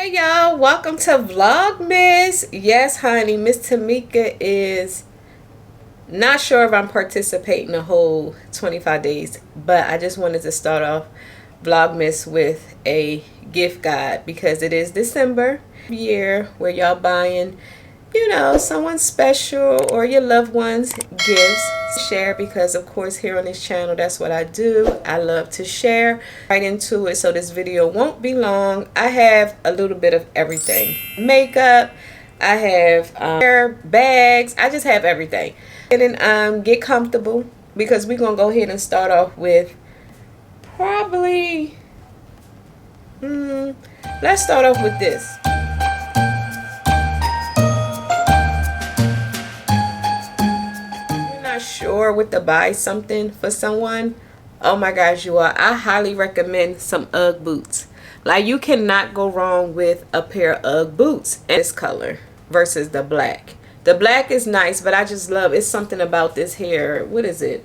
Hey y'all, welcome to Vlogmas. Yes, honey, Miss Tamika is not sure if I'm participating the whole 25 days, but I just wanted to start off Vlogmas with a gift guide because it is December year where y'all buying, you know, someone special or your loved ones gifts. Share, because of course here on this channel that's what I do. I love to share. Right into it, so this video won't be long. I have a little bit of everything: makeup, I have hair, bags, I just have everything. And get comfortable because we're gonna go ahead and start off with probably let's start off with this. Sure what to buy something for someone, oh my gosh, you are, I highly recommend some UGG boots. Like, you cannot go wrong with a pair of UGG boots in this color versus the black. The black is nice, but I just love, it's something about this hair, what is it,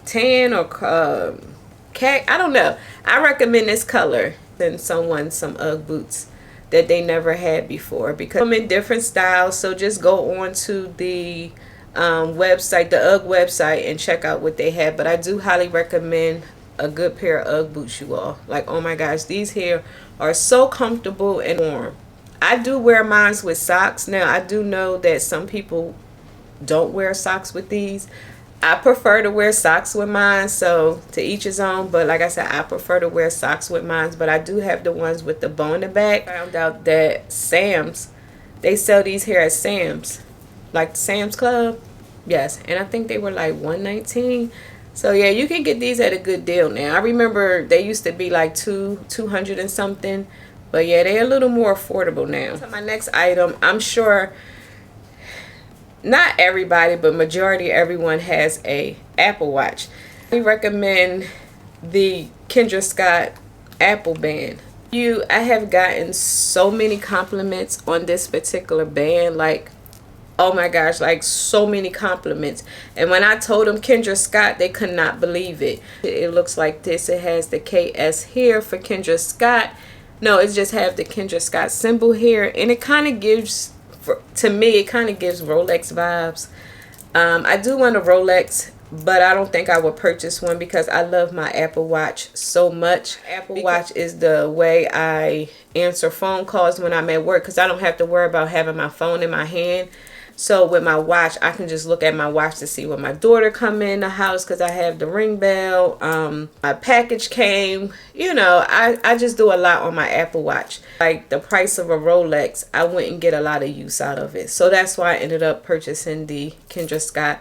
tan or cat, I don't know. I recommend this color than someone some UGG boots that they never had before, because I'm in different styles. So just go on to the website, the UGG website, and check out what they have. But I do highly recommend a good pair of UGG boots, you all. Like, oh my gosh, these here are so comfortable and warm. I do wear mine with socks. Now, I do know that some people don't wear socks with these. I prefer to wear socks with mine, so to each his own. But like I said, I prefer to wear socks with mine. But I do have the ones with the bow in the back. I found out that Sam's, they sell these here at Sam's, like Sam's Club. Yes, and I think they were like $119. So yeah, you can get these at a good deal now. I remember they used to be like $200 and something, but yeah, they're a little more affordable now. So my next item, I'm sure not everybody, but majority everyone has a Apple Watch. We recommend the Kendra Scott Apple Band. I have gotten so many compliments on this particular band, like, oh my gosh, like so many compliments. And when I told them Kendra Scott, they could not believe it. It looks like this. It has the KS here for Kendra Scott. No, it just have the Kendra Scott symbol here, and it kind of gives, to me, it kind of gives Rolex vibes. I do want a Rolex, but I don't think I would purchase one because I love my Apple Watch so much. Apple Watch is the way I answer phone calls when I'm at work, because I don't have to worry about having my phone in my hand. So with my watch, I can just look at my watch to see when my daughter come in the house, because I have the ring bell. My package came. You know, I just do a lot on my Apple Watch. Like the price of a Rolex, I wouldn't get a lot of use out of it. So that's why I ended up purchasing the Kendra Scott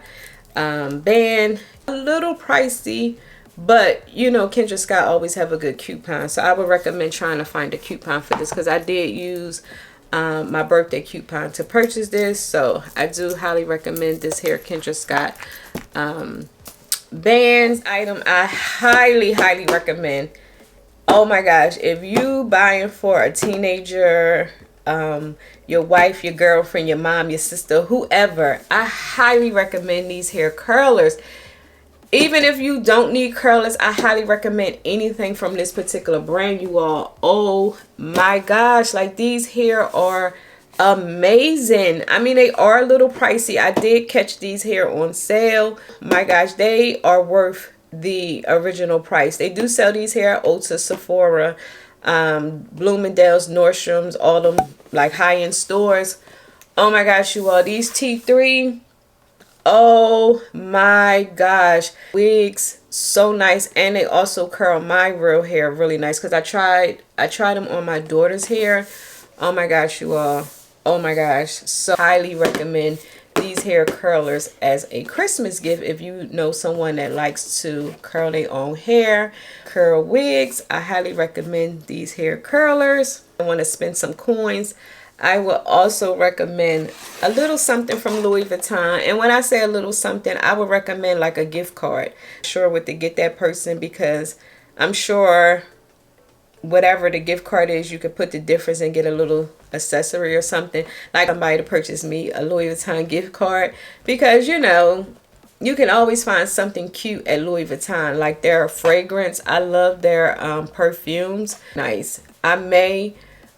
band. A little pricey, but you know, Kendra Scott always have a good coupon. So I would recommend trying to find a coupon for this, because I did use my birthday coupon to purchase this. So I do highly recommend this here Kendra Scott bands item. I highly recommend. Oh my gosh, if you buying for a teenager, your wife, your girlfriend, your mom, your sister, whoever, I highly recommend these hair curlers. Even if you don't need curlers, I highly recommend anything from this particular brand, you all. Oh my gosh, like these here are amazing. I mean, they are a little pricey. I did catch these here on sale. My gosh, they are worth the original price. They do sell these here at Ulta, Sephora, Bloomingdale's, Nordstrom's, all them like high-end stores. Oh my gosh, you all, these T3, oh my gosh, wigs, so nice. And they also curl my real hair really nice, because I tried them on my daughter's hair. Oh my gosh, you all, oh my gosh. So highly recommend these hair curlers as a Christmas gift if you know someone that likes to curl their own hair, curl wigs. I highly recommend these hair curlers. I want to spend some coins. I will also recommend a little something from Louis Vuitton. And when I say a little something, I would recommend like a gift card. Sure what to get that person, because I'm sure whatever the gift card is, you could put the difference and get a little accessory or something. Like somebody to purchase me a Louis Vuitton gift card, because you know, you can always find something cute at Louis Vuitton. Like their fragrance, I love their perfumes. Nice. I may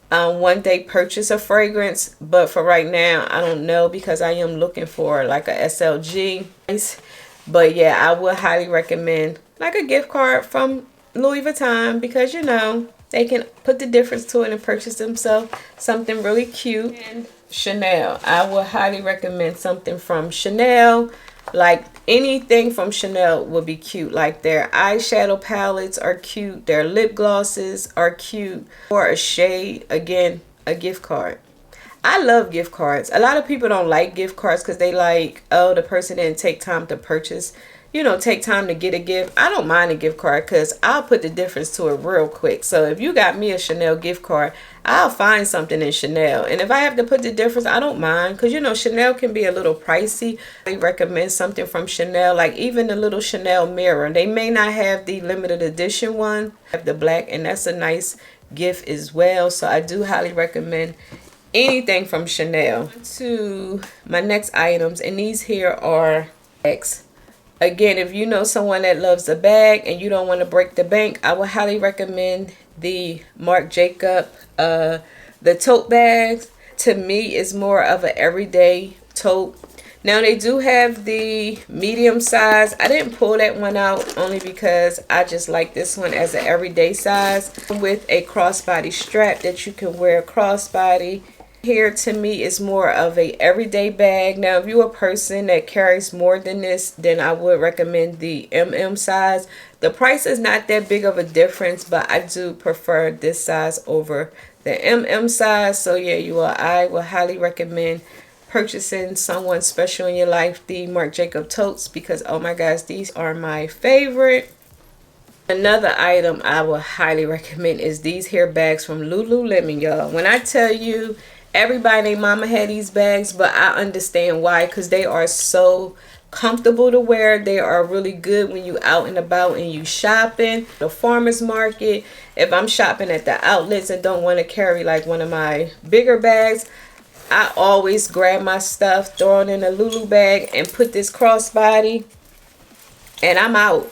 one day purchase a fragrance, but for right now I don't know, because I am looking for like a SLG. But yeah, I would highly recommend like a gift card from Louis Vuitton, because you know they can put the difference to it and purchase themselves something really cute. And Chanel, I would highly recommend something from Chanel. Like anything from Chanel would be cute. Like their eyeshadow palettes are cute, their lip glosses are cute, or a shade. Again, a gift card. I love gift cards. A lot of people don't like gift cards because they like, oh, the person didn't take time to purchase, you know, take time to get a gift. I don't mind a gift card because I'll put the difference to it real quick. So if you got me a Chanel gift card, I'll find something in Chanel. And if I have to put the difference, I don't mind, because, you know, Chanel can be a little pricey. I recommend something from Chanel, like even the little Chanel mirror. They may not have the limited edition one, have the black, and that's a nice gift as well. So I do highly recommend anything from Chanel. To my next items, and these here are bags. Again, if you know someone that loves a bag and you don't want to break the bank, I would highly recommend the Marc Jacob, the tote bags. To me, is more of an everyday tote. Now they do have the medium size. I didn't pull that one out only because I just like this one as an everyday size, with a crossbody strap that you can wear crossbody. Here to me is more of a everyday bag. Now if you're a person that carries more than this, then I would recommend the MM size. The price is not that big of a difference, but I do prefer this size over the MM size. So yeah, I will highly recommend purchasing someone special in your life the Marc Jacob totes, because oh my gosh, these are my favorite. Another item I will highly recommend is these hair bags from Lululemon, y'all. When I tell you, everybody and their mama had these bags, but I understand why, because they are so comfortable to wear. They are really good when you out and about and you shopping. The farmer's market, if I'm shopping at the outlets and don't want to carry like one of my bigger bags, I always grab my stuff, throw it in a Lulu bag, and put this crossbody, and I'm out.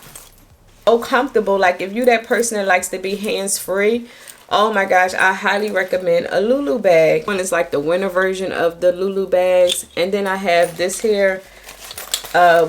So comfortable. Like if you that person that likes to be hands-free, oh my gosh, I highly recommend a Lulu bag. One is like the winter version of the Lulu bags. And then I have this here,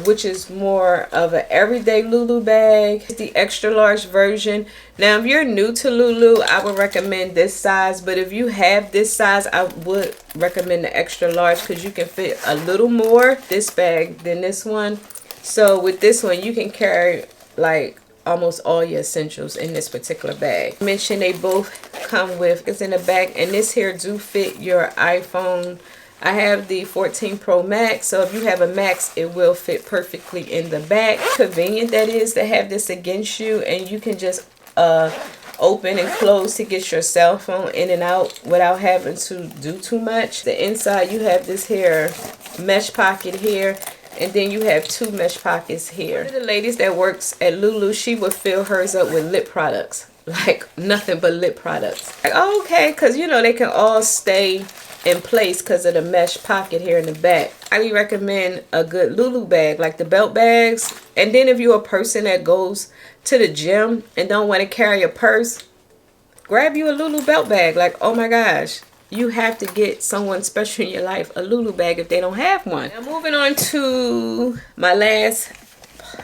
which is more of an everyday Lulu bag. It's the extra large version. Now if you're new to Lulu, I would recommend this size, but if you have this size, I would recommend the extra large, because you can fit a little more this bag than this one. So with this one, you can carry like almost all your essentials in this particular bag. I mentioned they both come with, it's in the back, and this here do fit your iPhone. I have the 14 Pro Max, so if you have a Max, it will fit perfectly in the back. Convenient that is to have this against you, and you can just open and close to get your cell phone in and out without having to do too much. The inside, you have this here mesh pocket here, and then you have two mesh pockets here. One of the ladies that works at Lulu, she would fill hers up with lip products. Like nothing but lip products. Like, oh, okay, because you know they can all stay in place because of the mesh pocket here in the back. I highly recommend a good Lulu bag, like the belt bags. And then if you're a person that goes to the gym and don't want to carry a purse, grab you a Lulu belt bag. Like, oh my gosh. You have to get someone special in your life a Lulu bag if they don't have one. Now moving on to my last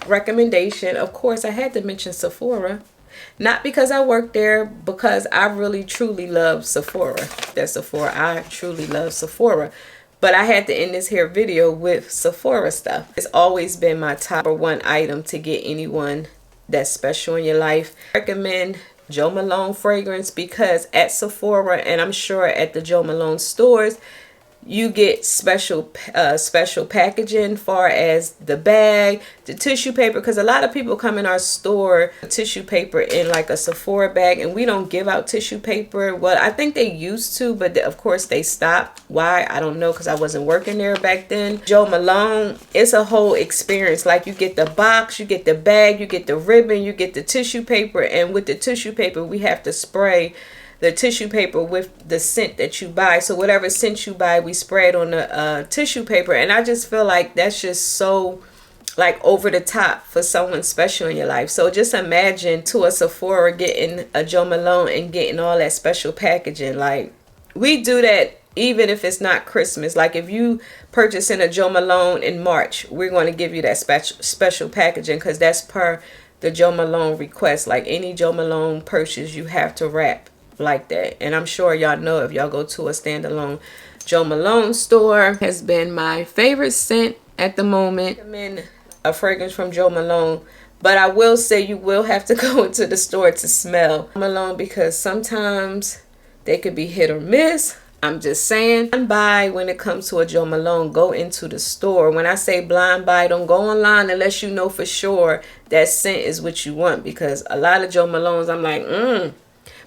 recommendation. Of course, I had to mention Sephora. Not because I work there, because I really truly love Sephora. That's Sephora. I truly love Sephora. But I had to end this here video with Sephora stuff. It's always been my top one item to get anyone that's special in your life. I recommend Jo Malone fragrance, because at Sephora, and I'm sure at the Jo Malone stores, you get special packaging far as the bag, the tissue paper, because a lot of people come in our store tissue paper in like a Sephora bag, and we don't give out tissue paper. Well, I think they used to, but of course they stopped. Why? I don't know, because I wasn't working there back then. Jo Malone, it's a whole experience. Like you get the box, you get the bag, you get the ribbon, you get the tissue paper, and with the tissue paper we have to spray the tissue paper with the scent that you buy. So whatever scent you buy, we spray it on the tissue paper, and I just feel like that's just so like over the top for someone special in your life. So just imagine to a Sephora getting a Jo Malone and getting all that special packaging. Like, we do that even if it's not Christmas. Like, if you purchasing a Jo Malone in March, we're going to give you that special packaging, because that's per the Jo Malone request. Like, any Jo Malone purchase, you have to wrap like that. And I'm sure y'all know, if y'all go to a standalone Jo Malone store, has been my favorite scent at the moment. I'm in a fragrance from Jo Malone, but I will say you will have to go into the store to smell Jo Malone, because sometimes they could be hit or miss. I'm just saying, blind buy when it comes to a Jo Malone. Go into the store. When I say blind buy, don't go online unless you know for sure that scent is what you want, because a lot of Jo Malones, I'm like,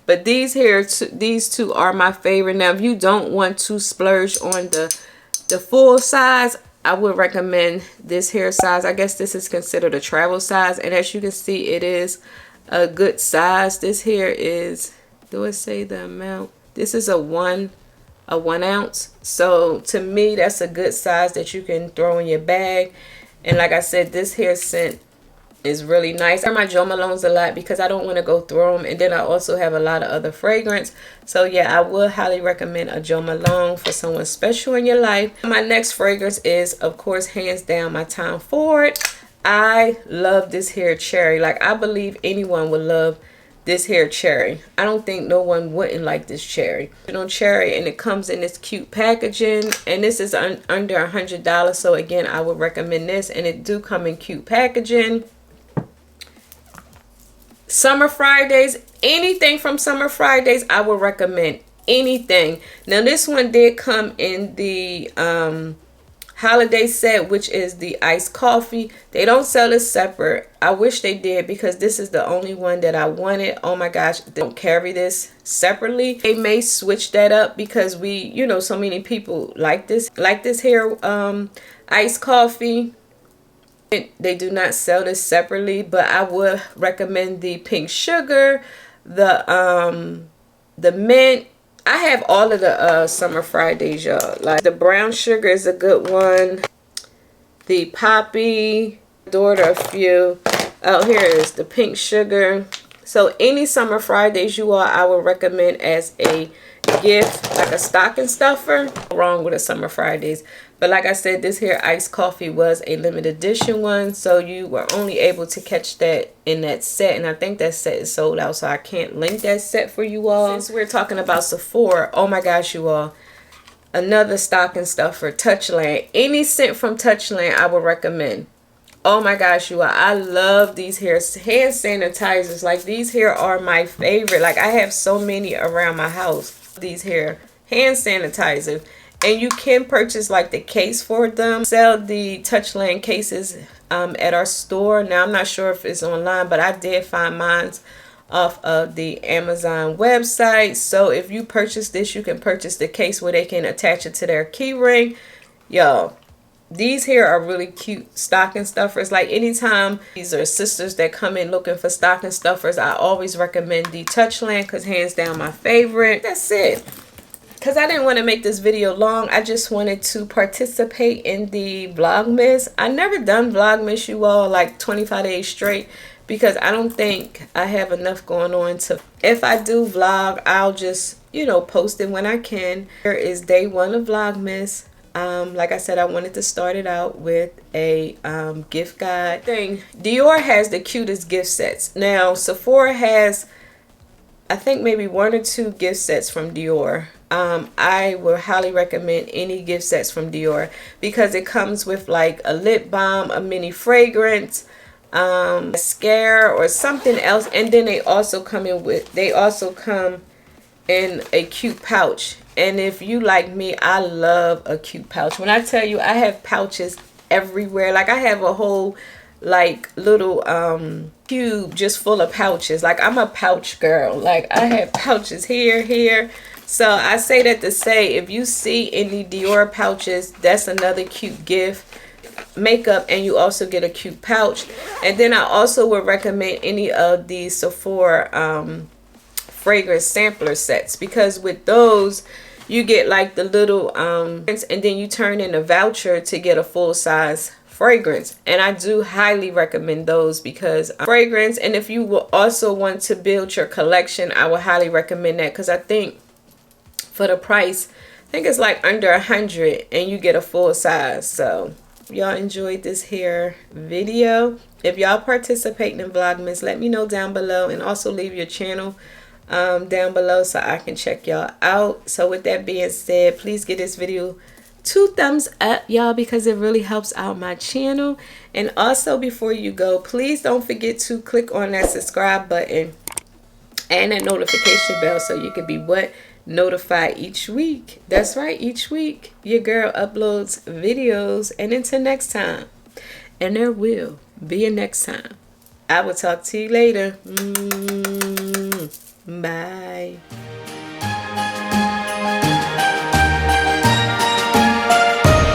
But these here, these two are my favorite. Now, if you don't want to splurge on the full size, I would recommend this here size. I guess this is considered a travel size. And as you can see, it is a good size. This here is, do it say the amount? This is a one ounce. So to me, that's a good size that you can throw in your bag. And like I said, this here scent is really nice. I wear my Jo Malones a lot because I don't want to go through them, and then I also have a lot of other fragrance. So yeah, I would highly recommend a Jo Malone for someone special in your life. My next fragrance is, of course, hands down, my Tom Ford. I love this here cherry. Like, I believe anyone would love this here cherry. I don't think no one wouldn't like this cherry. Cherry, and it comes in this cute packaging, and this is under $100. So again, I would recommend this, and it do come in cute packaging. Summer Fridays, anything from Summer Fridays, I would recommend anything. Now, this one did come in the holiday set, which is the iced coffee. They don't sell this separate. I wish they did, because this is the only one that I wanted. Oh my gosh, they don't carry this separately. They may switch that up, because we, you know, so many people like this here iced coffee. They do not sell this separately, but I would recommend the pink sugar, the mint. I have all of the Summer Fridays, y'all. Like, the brown sugar is a good one. The poppy, order a few. Oh, here it is, the pink sugar. So any Summer Fridays, you all, I would recommend as a gift, like a stocking stuffer. Wrong with a Summer Fridays. But like I said, this here iced coffee was a limited edition one, so you were only able to catch that in that set, and I think that set is sold out, so I can't link that set for you all. Since we're talking about Sephora, oh my gosh, you all, another stocking stuffer, Touchland. Any scent from Touchland, I would recommend. Oh my gosh, you all, I love these here hand sanitizers. Like, these here are my favorite. Like, I have so many around my house. These here hand sanitizers. And you can purchase like the case for them. Sell the Touchland cases at our store. Now, I'm not sure if it's online, but I did find mine off of the Amazon website. So if you purchase this, you can purchase the case where they can attach it to their key ring. Yo, these here are really cute stocking stuffers. Like, anytime these are sisters that come in looking for stocking stuffers, I always recommend the Touchland, because hands down my favorite. That's it. Because I didn't want to make this video long, I just wanted to participate in the Vlogmas. I never done Vlogmas, you all, like 25 days straight, because I don't think I have enough going on to. If I do vlog, I'll just, you know, post it when I can. Here is day one of Vlogmas. Like I said, I wanted to start it out with a gift guide thing. Dior has the cutest gift sets. Now, Sephora has, I think, maybe 1 or 2 gift sets from Dior. I would highly recommend any gift sets from Dior, because it comes with like a lip balm, a mini fragrance, mascara, or something else, and then they also come in a cute pouch. And if you like me, I love a cute pouch. When I tell you, I have pouches everywhere. Like, I have a whole like little cube just full of pouches. Like, I'm a pouch girl. Like, I have pouches here. So I say that to say, if you see any Dior pouches, that's another cute gift. Makeup, and you also get a cute pouch. And then I also would recommend any of the Sephora fragrance sampler sets, because with those you get like the little and then you turn in a voucher to get a full size fragrance, and I do highly recommend those because fragrance. And if you will also want to build your collection, I would highly recommend that, because I think for the price, I think it's like under 100 and you get a full size. So y'all enjoyed this hair video. If y'all participating in Vlogmas, let me know down below, and also leave your channel down below so I can check y'all out. So with that being said, please give this video 2 thumbs up, y'all, because it really helps out my channel. And also, before you go, please don't forget to click on that subscribe button and that notification bell so you can be notified each week. That's right, each week your girl uploads videos. And until next time, and there will be a next time, I will talk to you later. Bye.